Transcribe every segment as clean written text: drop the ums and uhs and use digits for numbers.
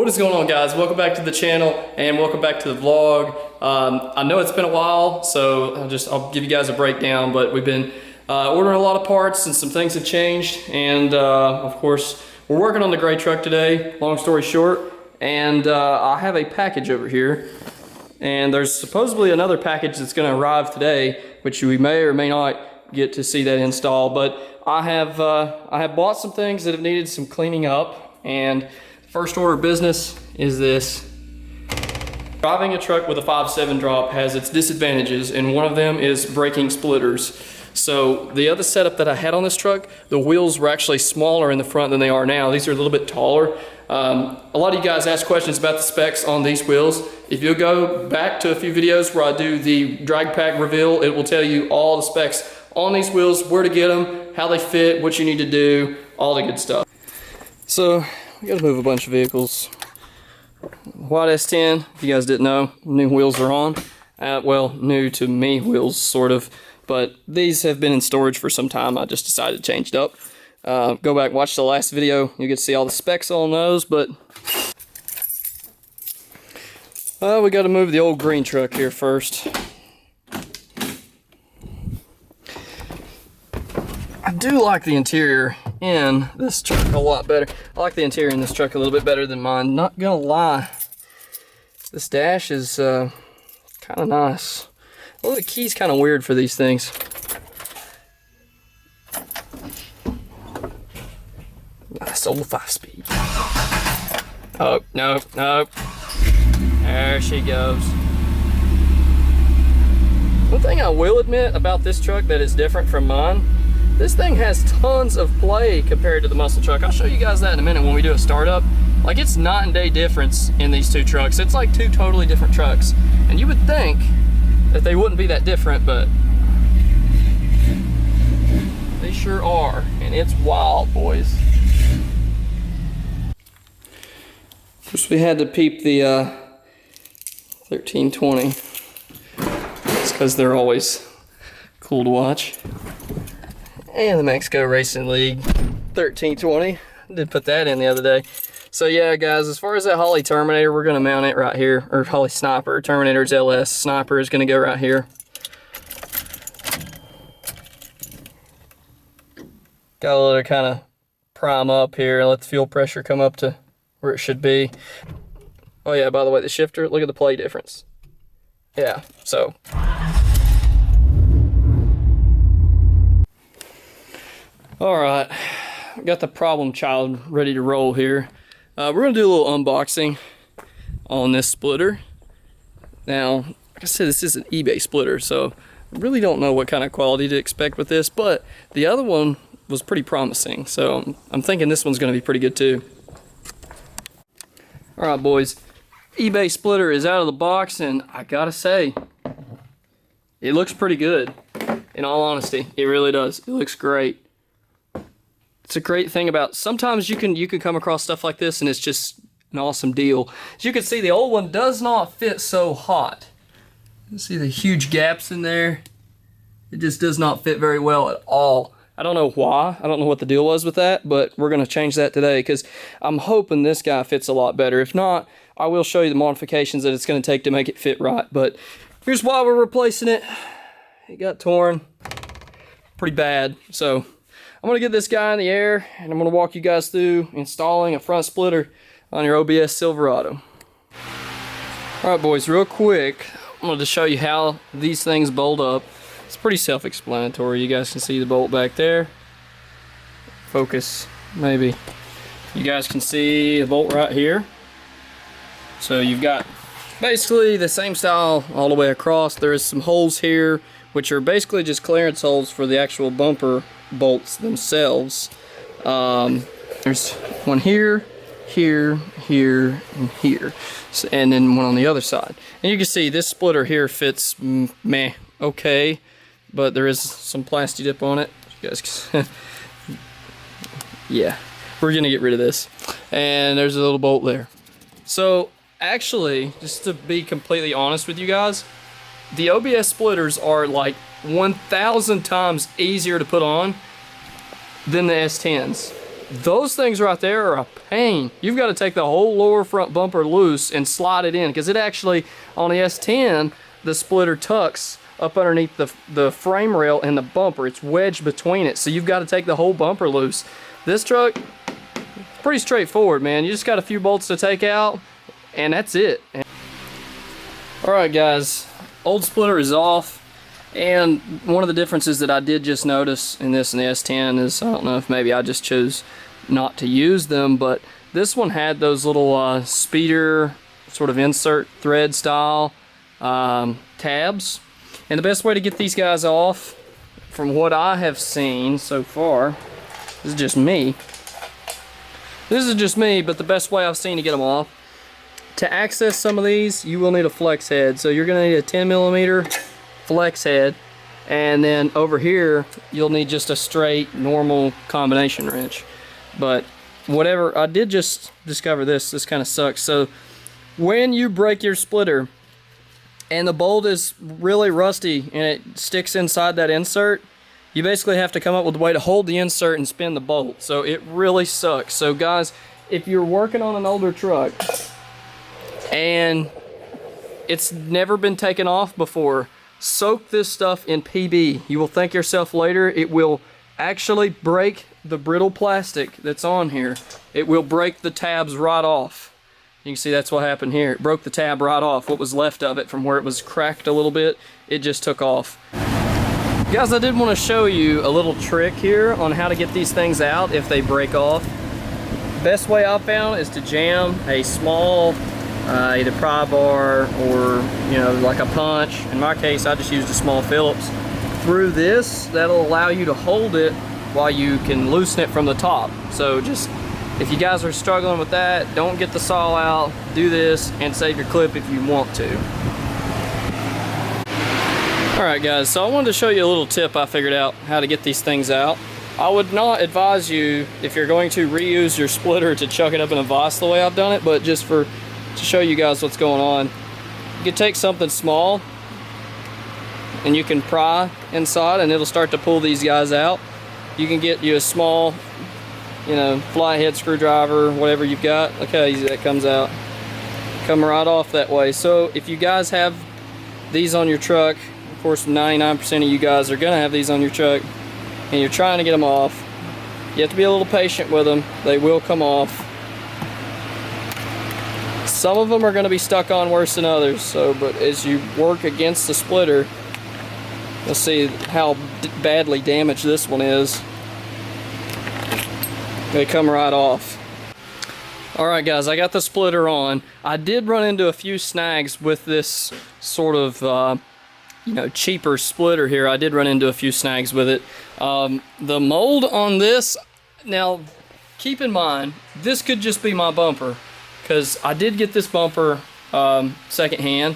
What is going on, guys? Welcome back to the channel and welcome back to the vlog. I know it's been a while, so I'll give you guys a breakdown, but we've been ordering a lot of parts and some things have changed, and of course we're working on the gray truck today, long story short, and I have a package over here, and there's supposedly another package that's going to arrive today, which we may or may not get to see that install, but I have bought some things that have needed some cleaning up, and first order of business is this. Driving a truck with a 5.7 drop has its disadvantages, and one of them is braking splitters. So the other setup that I had on this truck, the wheels were actually smaller in the front than they are now. These are a little bit taller. A lot of you guys ask questions about the specs on these wheels. If you'll go back to a few videos where I do the drag pack reveal, it will tell you all the specs on these wheels, where to get them, how they fit, what you need to do, all the good stuff. So we gotta move a bunch of vehicles. White S10, if you guys didn't know, new wheels are on. Well, new to me wheels, sort of. But these have been in storage for some time. I just decided to change it up. Go back, watch the last video. You get to see all the specs on those, but we gotta move the old green truck here first. I do like the interior in this truck a lot better. I like the interior in this truck a little bit better than mine. Not gonna lie, this dash is kind of nice. Well, the key's kind of weird for these things. Nice old 5-speed. Oh, no, no. There she goes. One thing I will admit about this truck that is different from mine, this thing has tons of play compared to the muscle truck. I'll show you guys that in a minute when we do a startup. Like, it's night and day difference in these two trucks. It's like two totally different trucks. And you would think that they wouldn't be that different, but they sure are. And it's wild, boys. First, we had to peep the 1320. It's because they're always cool to watch. And the Mexico Racing League 1320. Did put that in the other day. So yeah, guys, as far as that Holley Terminator, we're gonna mount it right here. Or Holley Sniper. Terminator's LS. Sniper is gonna go right here. Gotta let her kind of prime up here and let the fuel pressure come up to where it should be. Oh yeah, by the way, the shifter, look at the play difference. Yeah, so alright, got the problem child ready to roll here. We're going to do a little unboxing on this splitter. Now, like I said, this is an eBay splitter, so I really don't know what kind of quality to expect with this, but the other one was pretty promising, so I'm thinking this one's going to be pretty good too. Alright, boys, eBay splitter is out of the box, and I gotta say, it looks pretty good. In all honesty, it really does. It looks great. It's a great thing about, sometimes you can come across stuff like this and it's just an awesome deal. As you can see, the old one does not fit so hot. You see the huge gaps in there? It just does not fit very well at all. I don't know why. I don't know what the deal was with that, but we're going to change that today because I'm hoping this guy fits a lot better. If not, I will show you the modifications that it's going to take to make it fit right. But here's why we're replacing it. It got torn pretty bad, so I'm going to get this guy in the air, and I'm going to walk you guys through installing a front splitter on your OBS Silverado. Alright, boys, real quick, I'm going to show you how these things bolt up. It's pretty self-explanatory. You guys can see the bolt back there. Focus, maybe. You guys can see the bolt right here. So you've got basically the same style all the way across. There's some holes here, which are basically just clearance holes for the actual bumper bolts themselves. There's one here, here, here, and here, so, and then one on the other side. And you can see this splitter here fits meh, okay, but there is some plastic dip on it. You guys can yeah, we're gonna get rid of this. And there's a little bolt there. So actually, just to be completely honest with you guys, the OBS splitters are like 1,000 times easier to put on than the S10s. Those things right there are a pain. You've got to take the whole lower front bumper loose and slide it in, because it actually, on the S10, the splitter tucks up underneath the frame rail and the bumper. It's wedged between it, so you've got to take the whole bumper loose. This truck, pretty straightforward, man. You just got a few bolts to take out, and that's it. Alright guys, old splitter is off. And one of the differences that I did just notice in this and the S10 is, I don't know if maybe I just chose not to use them, but this one had those little speeder sort of insert thread style tabs. And the best way to get these guys off, from what I have seen so far, this is just me. This is just me, but the best way I've seen to get them off, to access some of these, you will need a flex head. So you're going to need a 10mm flex head, and then over here you'll need just a straight normal combination wrench. But whatever, I did just discover this kind of sucks. So when you break your splitter and the bolt is really rusty and it sticks inside that insert, you basically have to come up with a way to hold the insert and spin the bolt. So it really sucks. So guys, if you're working on an older truck and it's never been taken off before, soak this stuff in PB. You will thank yourself later. It will actually break the brittle plastic that's on here. It will break the tabs right off. You can see that's what happened here. It broke the tab right off. What was left of it from where it was cracked a little bit, it just took off. Guys, I did want to show you a little trick here on how to get these things out if they break off. Best way I've found is to jam a small either pry bar or, you know, like a punch. In my case, I just used a small Phillips. Through this, that'll allow you to hold it while you can loosen it from the top. So just, if you guys are struggling with that, don't get the saw out, do this, and save your clip if you want to. Alright guys, so I wanted to show you a little tip I figured out how to get these things out. I would not advise you, if you're going to reuse your splitter, to chuck it up in a vise the way I've done it, but just to show you guys what's going on. You can take something small and you can pry inside and it'll start to pull these guys out. You can get you a small, you know, flathead screwdriver, whatever you've got. Look how easy that comes out. Come right off that way. So if you guys have these on your truck, of course 99% of you guys are gonna have these on your truck, and you're trying to get them off, you have to be a little patient with them. They will come off. Some of them are going to be stuck on worse than others, so, but as you work against the splitter, you'll see how badly damaged this one is. They come right off. Alright guys, I got the splitter on. I did run into a few snags with this sort of you know, cheaper splitter here. I did run into a few snags with it. The mold on this, now keep in mind, this could just be my bumper, because I did get this bumper secondhand.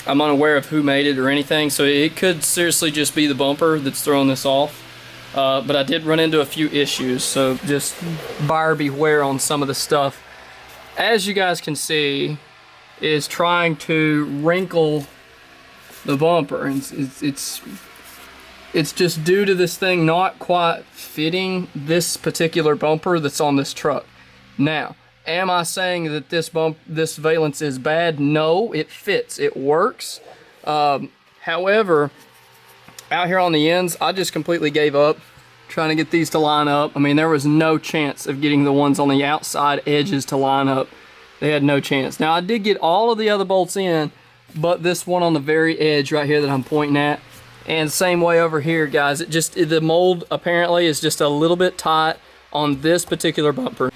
I'm unaware of who made it or anything, so it could seriously just be the bumper that's throwing this off. But I did run into a few issues, so just buyer beware on some of the stuff. As you guys can see, is trying to wrinkle the bumper, and it's just due to this thing not quite fitting this particular bumper that's on this truck. Now, am I saying that this valance is bad? No, it fits, it works. However, out here on the ends, I just completely gave up trying to get these to line up. I mean, there was no chance of getting the ones on the outside edges to line up. They had no chance. Now, I did get all of the other bolts in, but this one on the very edge right here that I'm pointing at. And same way over here, guys. The mold apparently is just a little bit tight on this particular bumper.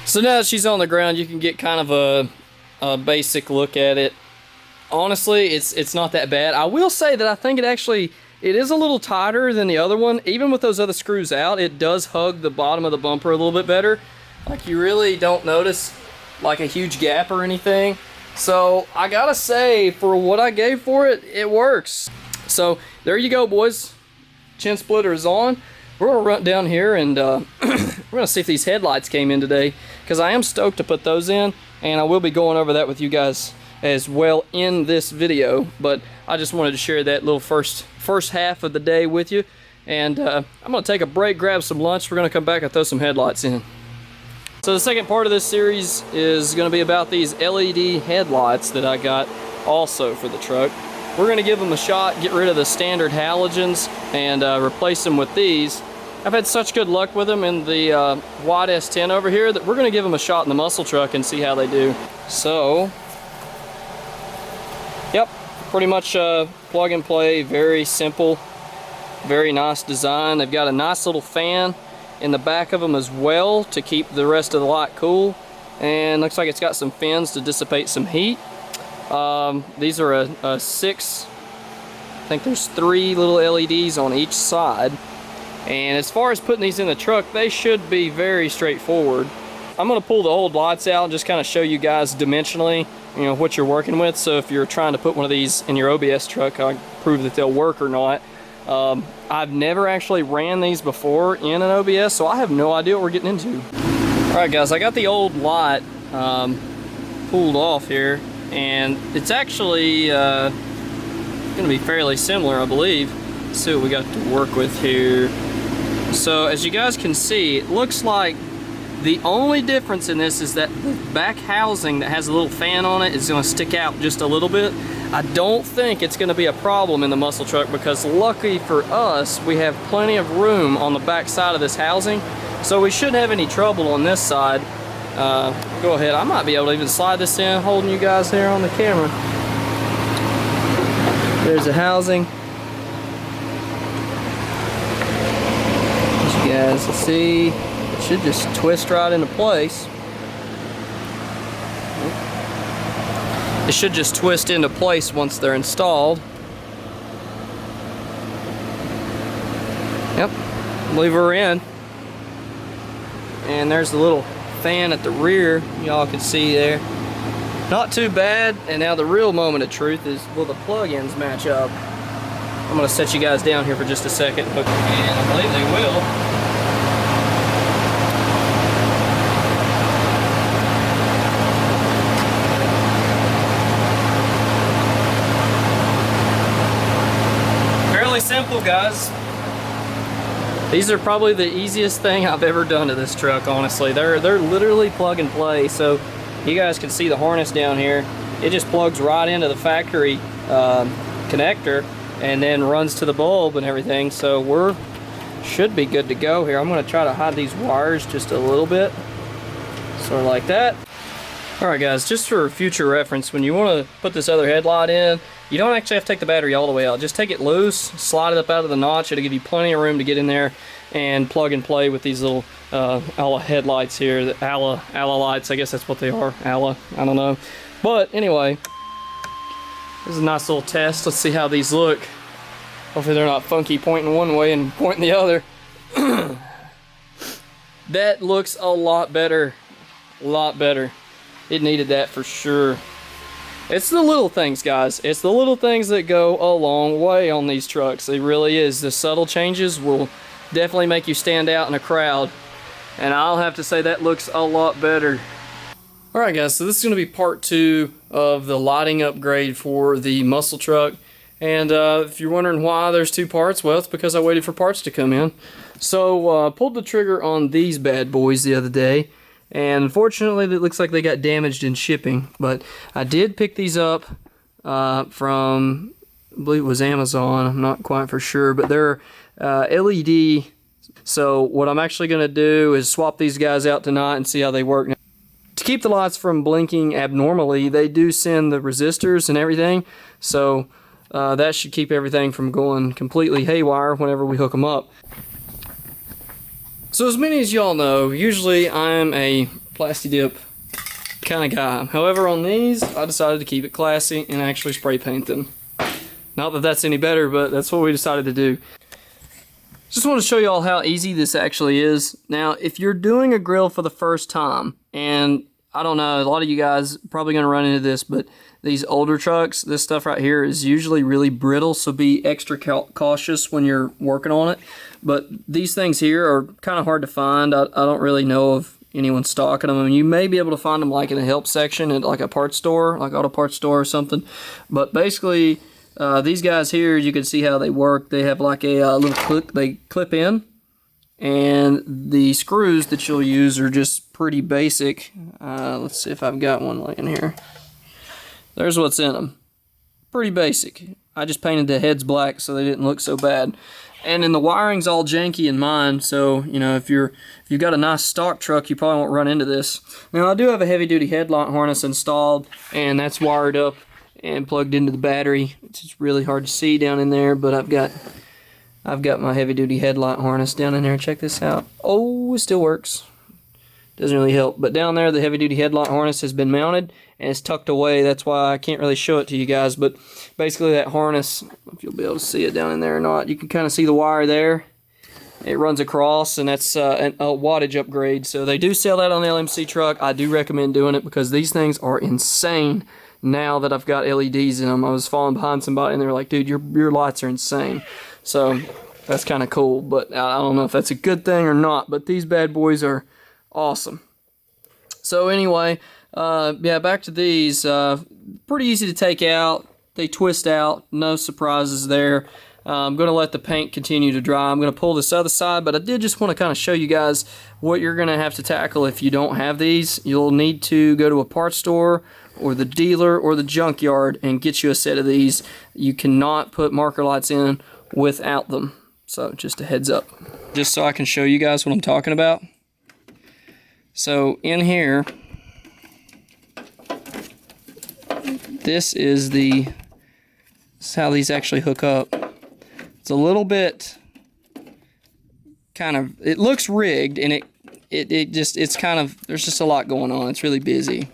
So now that she's on the ground, you can get kind of a basic look at it. Honestly, it's not that bad. I will say that I think it is a little tighter than the other one. Even with those other screws out, it does hug the bottom of the bumper a little bit better. Like, you really don't notice like a huge gap or anything. So I gotta say, for what I gave for it, it works. So there you go, boys. Chin splitter is on. We're gonna run down here and we're gonna see if these headlights came in today, because I am stoked to put those in, and I will be going over that with you guys as well in this video. But I just wanted to share that little first half of the day with you, And I'm gonna take a break, grab some lunch. We're gonna come back and throw some headlights in. So the second part of this series is gonna be about these LED headlights that I got also for the truck. We're gonna give them a shot, get rid of the standard halogens and replace them with these. I've had such good luck with them in the White S10 over here that we're gonna give them a shot in the muscle truck and see how they do. So, yep, pretty much plug and play, very simple, very nice design. They've got a nice little fan in the back of them as well to keep the rest of the light cool. And looks like it's got some fins to dissipate some heat. These are a 6, I think there's 3 little LEDs on each side. And as far as putting these in the truck, they should be very straightforward. I'm going to pull the old lights out and just kind of show you guys dimensionally, you know, what you're working with. So if you're trying to put one of these in your OBS truck, I'll prove that they'll work or not. I've never actually ran these before in an OBS, so I have no idea what we're getting into. Alright guys, I got the old light pulled off here, and it's actually going to be fairly similar, I believe. Let's see what we got to work with here. So as you guys can see, it looks like the only difference in this is that the back housing that has a little fan on it is going to stick out just a little bit. I don't think it's going to be a problem in the muscle truck because lucky for us, we have plenty of room on the back side of this housing. So we shouldn't have any trouble on this side. Go ahead, I might be able to even slide this in, holding you guys here on the camera. There's the housing. As you guys can see, it should just twist right into place. It should just twist into place once they're installed. Yep, leave her in. And there's the little fan at the rear, y'all can see there. Not too bad. And now the real moment of truth is, will the plug-ins match up? I'm gonna set you guys down here for just a second. And I believe they will. Simple, guys. These are probably the easiest thing I've ever done to this truck, honestly. They're literally plug and play. So you guys can see the harness down here. It just plugs right into the factory connector and then runs to the bulb and everything. So we're should be good to go here. I'm going to try to hide these wires just a little bit, sort of like that. Alright guys, just for future reference, when you want to put this other headlight in, you don't actually have to take the battery all the way out. Just take it loose, slide it up out of the notch. It'll give you plenty of room to get in there and plug and play with these little Alla headlights here. The Alla lights, I guess that's what they are. Alla, I don't know. But anyway, this is a nice little test. Let's see how these look. Hopefully they're not funky, pointing one way and pointing the other. That looks a lot better. A lot better. It needed that for sure. It's the little things, guys. It's the little things that go a long way on these trucks. It really is. The subtle changes will definitely make you stand out in a crowd. And I'll have to say that looks a lot better. Alright guys, so this is going to be part 2 of the lighting upgrade for the muscle truck. And if you're wondering why there's 2 parts, well, it's because I waited for parts to come in. So pulled the trigger on these bad boys the other day. And unfortunately, it looks like they got damaged in shipping. But I did pick these up from, I believe it was Amazon. I'm not quite for sure. But they're LED. So what I'm actually going to do is swap these guys out tonight and see how they work. Now, to keep the lights from blinking abnormally, they do send the resistors and everything. So that should keep everything from going completely haywire whenever we hook them up. So as many as y'all know, usually I'm a Plasti-Dip kind of guy. However, on these, I decided to keep it classy and actually spray paint them. Not that that's any better, but that's what we decided to do. Just want to show y'all how easy this actually is. Now, if you're doing a grill for the first time, and I don't know, a lot of you guys are probably going to run into this, but these older trucks, this stuff right here is usually really brittle, so be extra cautious when you're working on it. But these things here are kind of hard to find. I don't really know of anyone stocking them. I mean, you may be able to find them like in a help section at like a parts store, like auto parts store or something. But basically, These guys here, you can see how they work. They have like a little clip, they clip in, and the screws that you'll use are just pretty basic. Let's see if I've got one laying here. There's what's in them. Pretty basic. I just painted the heads black so they didn't look so bad. And then the wiring's all janky in mine, so you know if you've got a nice stock truck, you probably won't run into this. Now I do have a heavy-duty headlight harness installed, and that's wired up and plugged into the battery. It's just really hard to see down in there, but I've got my heavy-duty headlight harness down in there. Check this out. Oh, it still works. Doesn't really help, but down there the heavy-duty headlight harness has been mounted and it's tucked away. That's why I can't really show it to you guys, but basically that harness, if you'll be able to see it down in there or not, you can kind of see the wire there. It runs across, and that's a wattage upgrade. So they do sell that on the LMC truck. I do recommend doing it because these things are insane now that I've got LEDs in them. I was falling behind somebody and they were like, dude, your lights are insane. So that's kind of cool, but I don't know if that's a good thing or not, but these bad boys are awesome. So anyway, yeah, back to these. Pretty easy to take out. They twist out. No surprises there. I'm going to let the paint continue to dry. I'm going to pull this other side, but I did just want to kind of show you guys what you're going to have to tackle if you don't have these. You'll need to go to a parts store or the dealer or the junkyard and get you a set of these. You cannot put marker lights in without them. So just a heads up. Just so I can show you guys what I'm talking about. So in here, this is how these actually hook up. It's a little bit kind of, it looks rigged, and it's kind of, there's just a lot going on. It's really busy.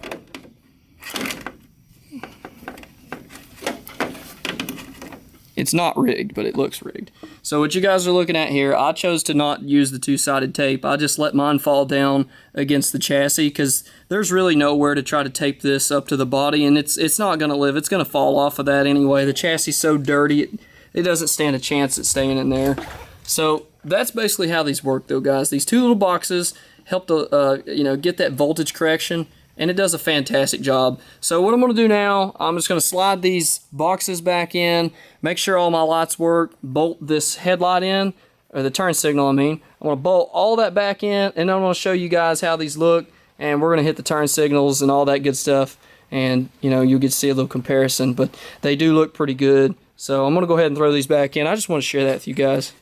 It's not rigged, but it looks rigged. So what you guys are looking at here, I chose to not use the two-sided tape. I just let mine fall down against the chassis because there's really nowhere to try to tape this up to the body, and it's not going to live. It's going to fall off of that anyway. The chassis is so dirty, it doesn't stand a chance at staying in there. So that's basically how these work though, guys. These two little boxes help to get that voltage correction, and it does a fantastic job. So what I'm going to do now, I'm just going to slide these boxes back in, make sure all my lights work, bolt this headlight in, or the turn signal I mean. I'm going to bolt all that back in, and I'm going to show you guys how these look, and we're going to hit the turn signals and all that good stuff, and you'll get to see a little comparison, but they do look pretty good. So I'm going to go ahead and throw these back in. I just want to share that with you guys.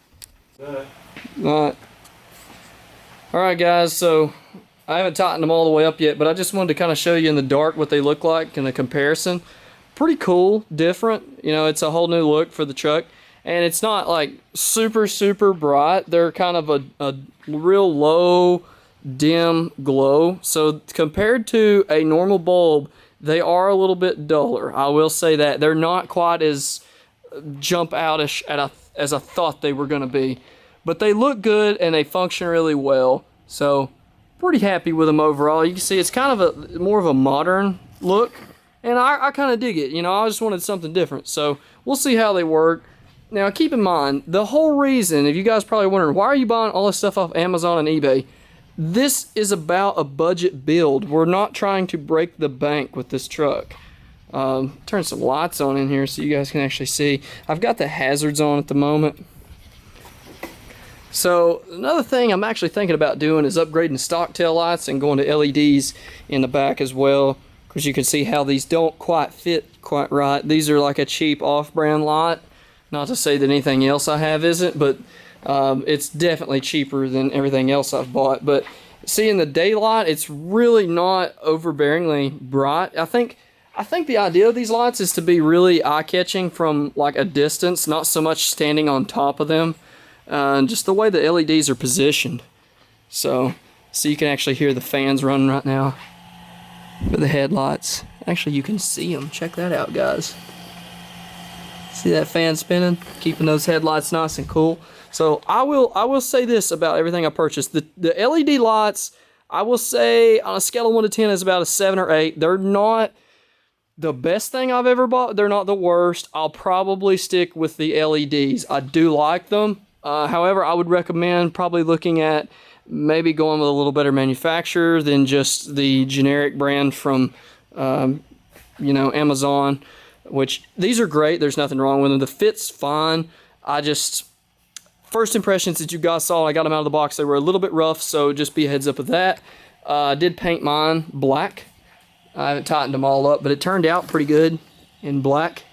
Alright, guys, so I haven't tightened them all the way up yet, but I just wanted to kind of show you in the dark what they look like in the comparison. Pretty cool, different. It's a whole new look for the truck, and it's not like super, super bright. They're kind of a real low, dim glow. So compared to a normal bulb, they are a little bit duller. I will say that. They're not quite as jump outish as I thought they were going to be, but they look good and they function really well. So pretty happy with them overall. You can see it's kind of more of a modern look, and I kind of dig it. I just wanted something different, so we'll see how they work. Now keep in mind, the whole reason, if you guys probably wondering why are you buying all this stuff off Amazon and eBay, this is about a budget build. We're not trying to break the bank with this truck. Turn some lights on in here so you guys can actually see. I've got the hazards on at the moment. So another thing I'm actually thinking about doing is upgrading stock tail lights and going to LEDs in the back as well, because you can see how these don't quite fit quite right. These are like a cheap off-brand light. Not to say that anything else I have isn't, but it's definitely cheaper than everything else I've bought. But see, in the daylight, it's really not overbearingly bright. I think the idea of these lights is to be really eye-catching from like a distance, not so much standing on top of them. Just the way the LEDs are positioned. So you can actually hear the fans running right now for the headlights. Actually, you can see them. Check that out, guys. See that fan spinning? Keeping those headlights nice and cool. So I will say this about everything I purchased. The LED lights, I will say on a scale of 1 to 10 is about a 7 or 8. They're not the best thing I've ever bought. They're not the worst. I'll probably stick with the LEDs. I do like them. However, I would recommend probably looking at maybe going with a little better manufacturer than just the generic brand from, Amazon which these are great. There's nothing wrong with them. The fit's fine. First impressions that you guys saw, I got them out of the box, they were a little bit rough, so just be a heads up with that. I did paint mine black. I haven't tightened them all up, but it turned out pretty good in black.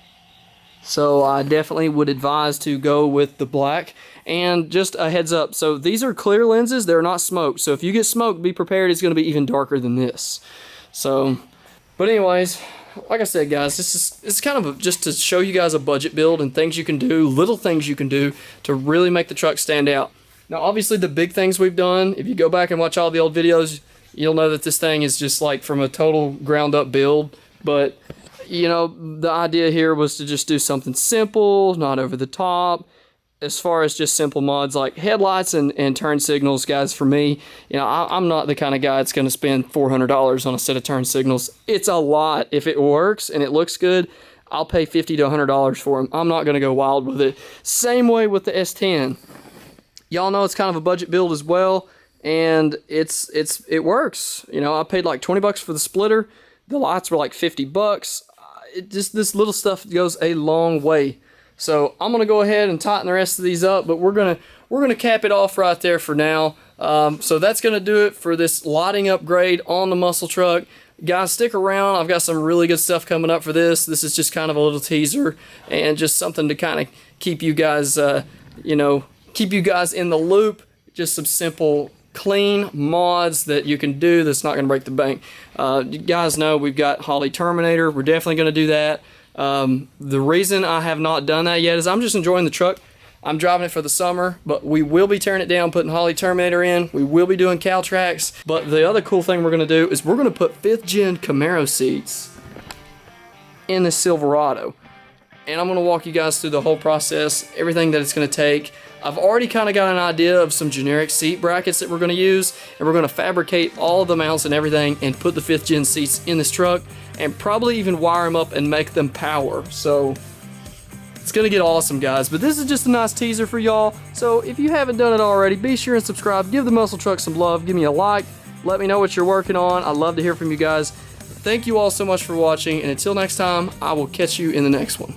So I definitely would advise to go with the black. And just a heads up, so these are clear lenses, they're not smoked. So if you get smoked, be prepared, it's going to be even darker than this. So, but anyways, like I said, guys, it's kind of just to show you guys a budget build and things you can do, little things you can do to really make the truck stand out. Now, obviously, the big things we've done, if you go back and watch all the old videos, you'll know that this thing is just like from a total ground-up build. But, you know, the idea here was to just do something simple, not over the top. As far as just simple mods like headlights and turn signals, guys, for me, you know, I'm not the kind of guy that's going to spend $400 on a set of turn signals. It's a lot. If it works and it looks good, I'll pay $50 to $100 for them. I'm not going to go wild with it. Same way with the S10. Y'all know it's kind of a budget build as well, and it works. You know, I paid like 20 bucks for the splitter. The lights were like 50 bucks. This little stuff goes a long way. So I'm gonna go ahead and tighten the rest of these up, but we're gonna cap it off right there for now. So that's gonna do it for this lighting upgrade on the muscle truck. Guys, stick around. I've got some really good stuff coming up for this. This is just kind of a little teaser and just something to kind of keep you guys, keep you guys in the loop. Just some simple, clean mods that you can do that's not gonna break the bank. You guys know we've got Holley Terminator. We're definitely gonna do that. The reason I have not done that yet is I'm just enjoying the truck. I'm driving it for the summer, but we will be tearing it down, putting Holley Terminator in. We will be doing Caltrax. But the other cool thing we're going to do is we're going to put 5th gen Camaro seats in the Silverado. And I'm going to walk you guys through the whole process, everything that it's going to take. I've already kind of got an idea of some generic seat brackets that we're going to use, and we're going to fabricate all the mounts and everything and put the 5th gen seats in this truck and probably even wire them up and make them power. So it's going to get awesome, guys. But this is just a nice teaser for y'all. So if you haven't done it already, be sure and subscribe. Give the Muscle Truck some love. Give me a like. Let me know what you're working on. I'd love to hear from you guys. Thank you all so much for watching, and until next time, I will catch you in the next one.